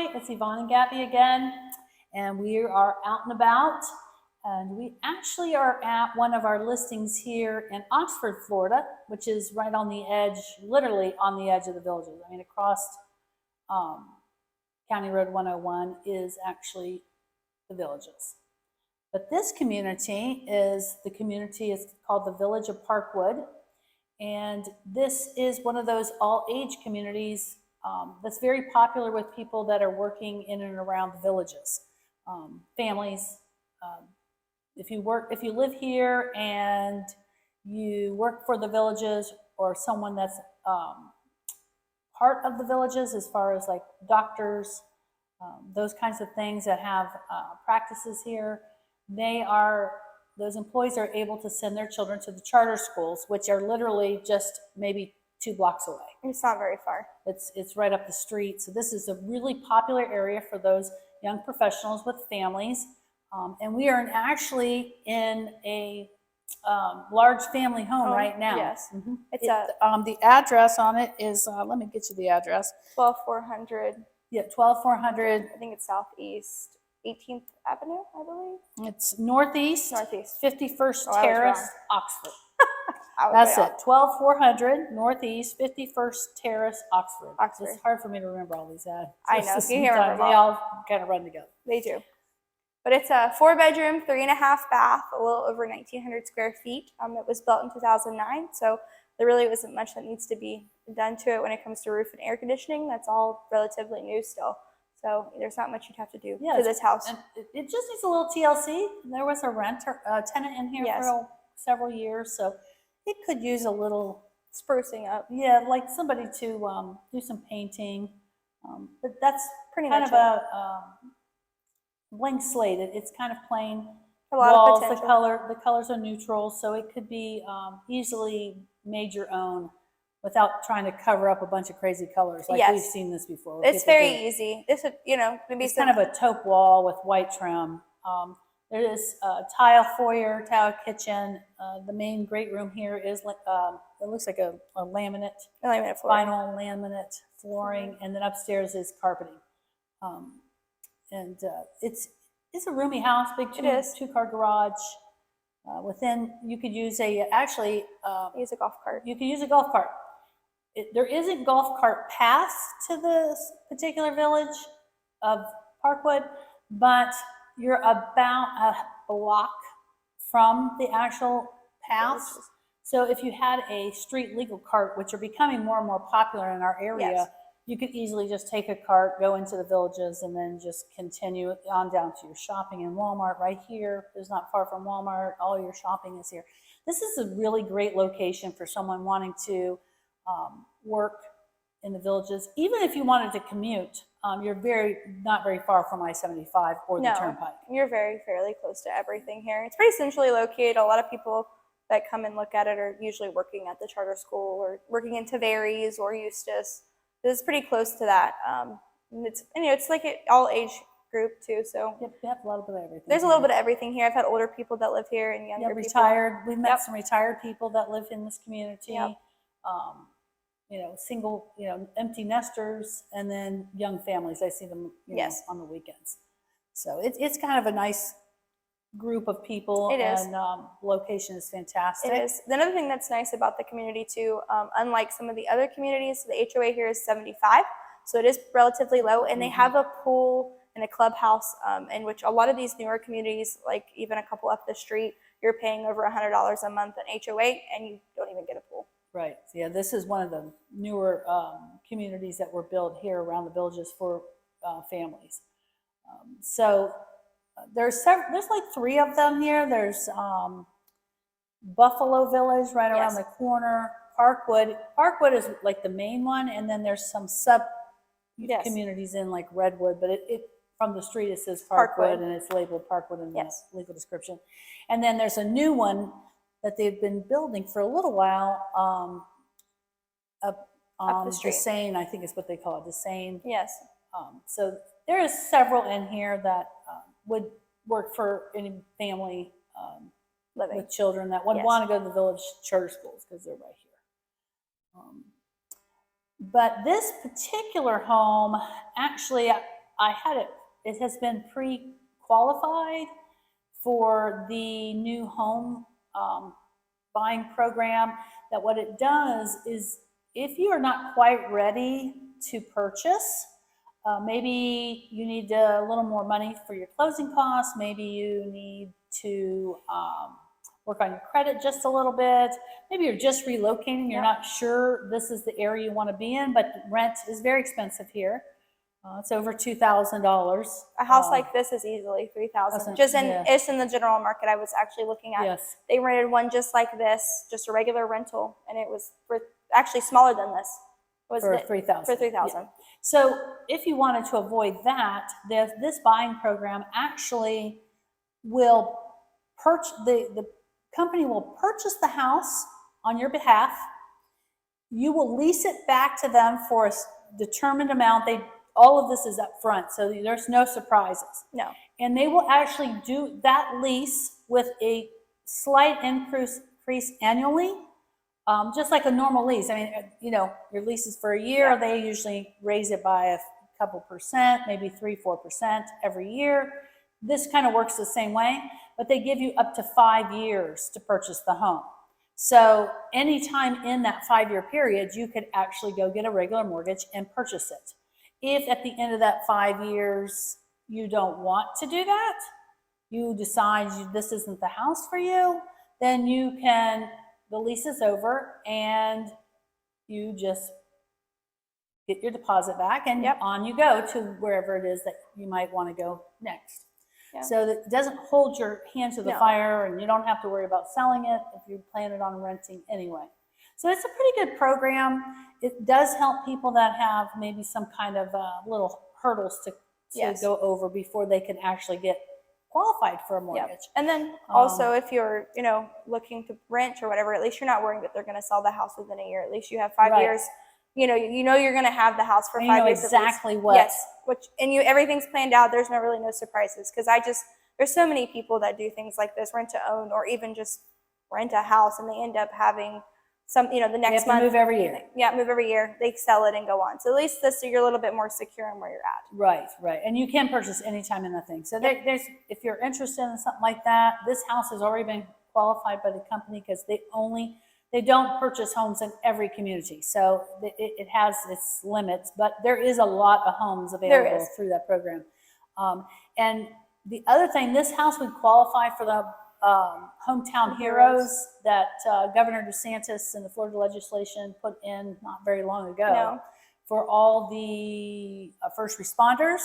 Hi, it's Yvonne and Gabby again, and we are out and about. And we actually are at one of our listings here in Oxford, Florida, which is right on the edge, literally on the edge of the Villages. I mean, across um, County Road 101 is actually the Villages. But this community is called the Village of Parkwood. And this is one of those all-age communities that's very popular with people that are working in and around the villages. Families, if you live here and you work for the villages, or someone that's part of the villages, as far as like doctors, those kinds of things that have practices here, those employees are able to send their children to the charter schools, which are literally just maybe 2 blocks away. It's not very far. It's right up the street. So this is a really popular area for those young professionals with families. And we are actually in a large family home right now. Yes. Mm-hmm. The address on it is, let me get you the address. 12400. Yeah, 12400. I think it's Southeast 18th Avenue, I believe. It's Northeast 51st Terrace, Oxford. That's it. 12400 Northeast 51st Terrace, Oxford. It's hard for me to remember all these ads. I know. You hear them all. They all kind of run together. They do. But it's a 4-bedroom, 3.5 bath, a little over 1,900 square feet. It was built in 2009, so there really wasn't much that needs to be done to it when it comes to roof and air conditioning. That's all relatively new still. So there's not much you'd have to do to this house. And it just needs a little TLC. There was a tenant in here for several years, so it could use a little sprucing up. Yeah, like somebody to do some painting. But that's pretty kind much of a blank slate. It's kind of plain a lot walls. Of potential. The colors are neutral, so it could be easily made your own, without trying to cover up a bunch of crazy colors. Like we've seen this before. It's very easy. This would, maybe it's kind of a taupe wall with white trim. There is a tile foyer, tile kitchen. The main great room here is it looks like a laminate flooring. Vinyl laminate flooring, and then upstairs is carpeting. It's a roomy house, big two-car garage. Within, you could use use a golf cart. You could use a golf cart. There isn't golf cart paths to this particular village of Parkwood, but you're about a block from the actual paths. So if you had a street legal cart, which are becoming more and more popular in our area, you could easily just take a cart, go into the villages, and then just continue on down to your shopping in Walmart right here. It's not far from Walmart. All your shopping is here. This is a really great location for someone wanting to work in the villages. Even if you wanted to commute, you're not very far from I-75 or the Turnpike. You're fairly close to everything here. It's pretty centrally located. A lot of people that come and look at it are usually working at the charter school or working in Tavares or Eustis. It's pretty close to that. It's like an all age group too. So yep, a little bit of everything. There's a little bit of everything here. I've had older people that live here and younger retired. We've met some retired people that live in this community. Single, empty nesters, and then young families. I see them on the weekends. So it's kind of a nice group of people. It is. And location is fantastic. It is. The other thing that's nice about the community too, unlike some of the other communities, the HOA here is 75, so it is relatively low, and they have a pool and a clubhouse, in which a lot of these newer communities, like even a couple up the street, you're paying over $100 a month in HOA, and you don't even get a pool. Right. Yeah, this is one of the newer communities that were built here around the villages for families. There's like 3 of them here. There's Buffalo Village right around the corner. Parkwood. Parkwood is like the main one, and then there's some sub communities in like Redwood, but it from the street it says Parkwood, and it's labeled Parkwood in the legal description. And then there's a new one that they've been building for a little while up the street. Desane, I think is what they call it, Desane. Yes. So there is several in here that would work for any family with children that would want to go to the village charter schools, because they're right here. But this particular home, actually, it has been pre-qualified for the new home buying program. That what it does is, if you are not quite ready to purchase, maybe you need a little more money for your closing costs, maybe you need to work on your credit just a little bit, maybe you're just relocating, you're not sure this is the area you want to be in, but rent is very expensive here. It's over $2,000. A house like this is easily $3,000. Just in the general market, I was actually looking at. Yes. They rented one just like this, just a regular rental, and it was actually smaller than this. For $3,000. For $3,000. Yeah. So if you wanted to avoid that, this buying program actually will the company will purchase the house on your behalf. You will lease it back to them for a determined amount. All of this is up front, so there's no surprises. No. And they will actually do that lease with a slight increase annually, just like a normal lease. I mean, your lease is for a year. They usually raise it by a couple percent, maybe 3-4% every year. This kind of works the same way, but they give you up to 5 years to purchase the home. So anytime in that 5-year period, you could actually go get a regular mortgage and purchase it. If at the end of that 5 years you don't want to do that, you decide this isn't the house for you, then the lease is over and you just get your deposit back and on you go to wherever it is that you might want to go next. So that it doesn't hold your hand to the fire, and you don't have to worry about selling it if you're planning on renting anyway. So it's a pretty good program. It does help people that have maybe some kind of little hurdles to go over before they can actually get qualified for a mortgage. And then also if you're, looking to rent or whatever, at least you're not worrying that they're going to sell the house within a year. At least you have 5 years. You know you're going to have the house for 5 years. Exactly what. Yes. Everything's planned out. There's really no surprises, because there's so many people that do things like this, rent to own, or even just rent a house, and they end up having the next month. Move every year. Move every year. They sell it and go on. So at least you're a little bit more secure in where you're at. Right. And you can purchase anytime in the thing. So if you're interested in something like that, this house has already been qualified by the company, because they don't purchase homes in every community. So it has its limits, but there is a lot of homes available through that program. And the other thing, this house would qualify for the hometown heroes that Governor DeSantis and the Florida legislation put in not very long ago for all the first responders.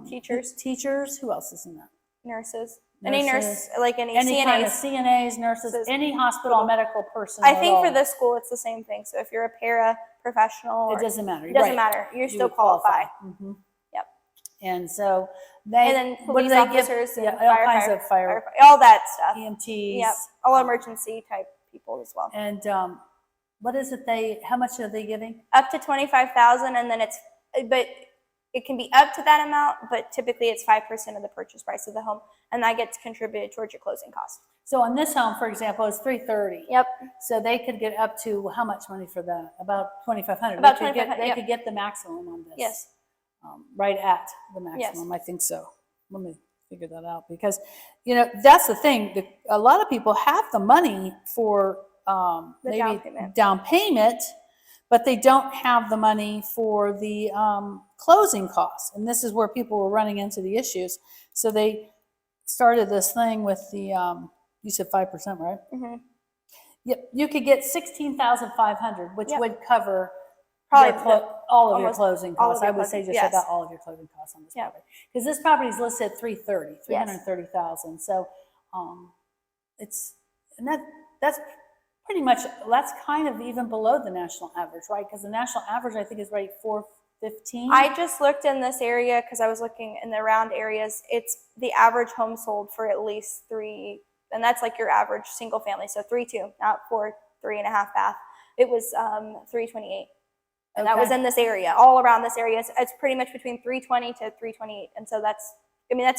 Teachers. Who else is in that? Nurses. Any nurse, like any CNAs. Kind of CNAs, nurses, any hospital medical personnel. I think for this school, it's the same thing. So if you're a para-professional, it doesn't matter. It doesn't matter. You still qualify. Mm-hmm. Yep. And so and then police officers and all kinds of fire, all that stuff. EMTs. Yep. All emergency type people as well. And what is it? How much are they giving? Up to $25,000, and then it can be up to that amount, but typically it's 5% of the purchase price of the home, and that gets contributed towards your closing costs. So on this home, for example, it's $330,000. Yep. So they could get up to how much money for that? About $2,500. About $2,500. They could get the maximum on this. Yes. Right at the maximum. Yes. I think so. Let me figure that out, because that's the thing. A lot of people have the money for maybe down payment, but they don't have the money for the closing costs. And this is where people were running into the issues. So they started this thing with the, you said 5%, right? Mm-hmm. Yep. You could get $16,500, which would cover probably all of your closing costs. I would say just yes. about all of your closing costs on this property. Because this property is listed at $330,000. So that's pretty much, that's kind of even below the national average, right? Because the national average, I think, is right $415,000. I just looked in this area because I was looking in the around areas. It's the average home sold for at least 3, and that's like your average single family. So 3.2, not 4, 3.5 bath. It was 328. And that was in this area, all around this area. It's pretty much between 320 to 328. And so that's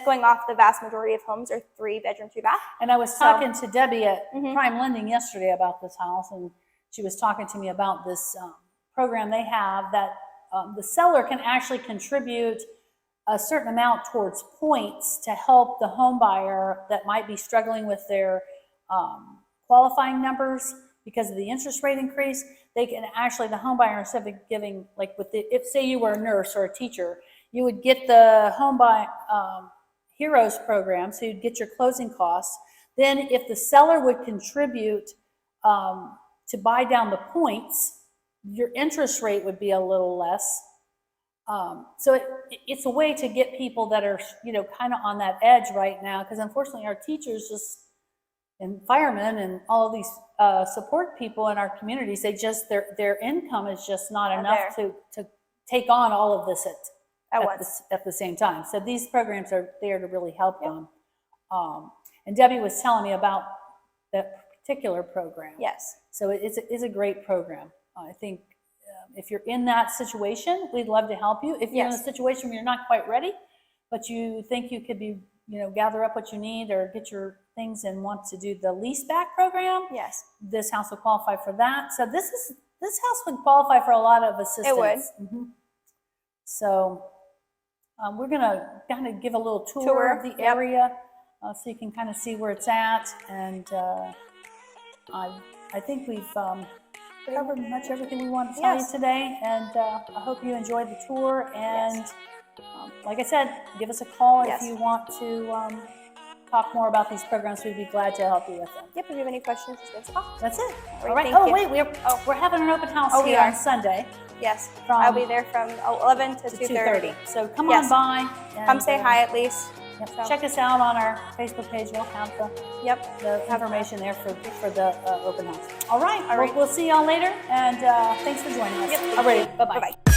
going off the vast majority of homes are 3-bedroom, 2-bath. And I was talking to Debbie at Prime Lending yesterday about this house, and she was talking to me about this program they have that the seller can actually contribute a certain amount towards points to help the home buyer that might be struggling with their qualifying numbers because of the interest rate increase. They can actually, the home buyer, instead of giving, like with the, if say you were a nurse or a teacher, you would get the home buy heroes program, so you'd get your closing costs. Then if the seller would contribute to buy down the points, your interest rate would be a little less. So it's a way to get people that are, you know, kind of on that edge right now, because unfortunately our teachers just, and firemen and all of these support people in our communities, they just, their income is just not enough to take on all of this at the same time. So these programs are there to really help them. And Debbie was telling me about that particular program. Yes. So it's a great program. I think if you're in that situation, we'd love to help you. If you're in a situation where you're not quite ready, but you think you could be, you know, gather up what you need or get your things and want to do the lease back program, yes, this house will qualify for that. So this house would qualify for a lot of assistance. It would. So we're gonna kind of give a little tour of the area, so you can kind of see where it's at. And I think we've covered much everything we wanted to tell you today, and I hope you enjoyed the tour. And like I said, give us a call if you want to talk more about these programs. We'd be glad to help you with them. Yep, if you have any questions, just give us a call. That's it. All right. Oh, wait, we're having an open house here on Sunday. Yes, I'll be there from 11 to 2:30. So come on by. And, come say hi at least. Yep. So. Check us out on our Facebook page. We'll have the information there for the open house. All right. We'll see y'all later, and thanks for joining us. Yep. All right. Bye-bye.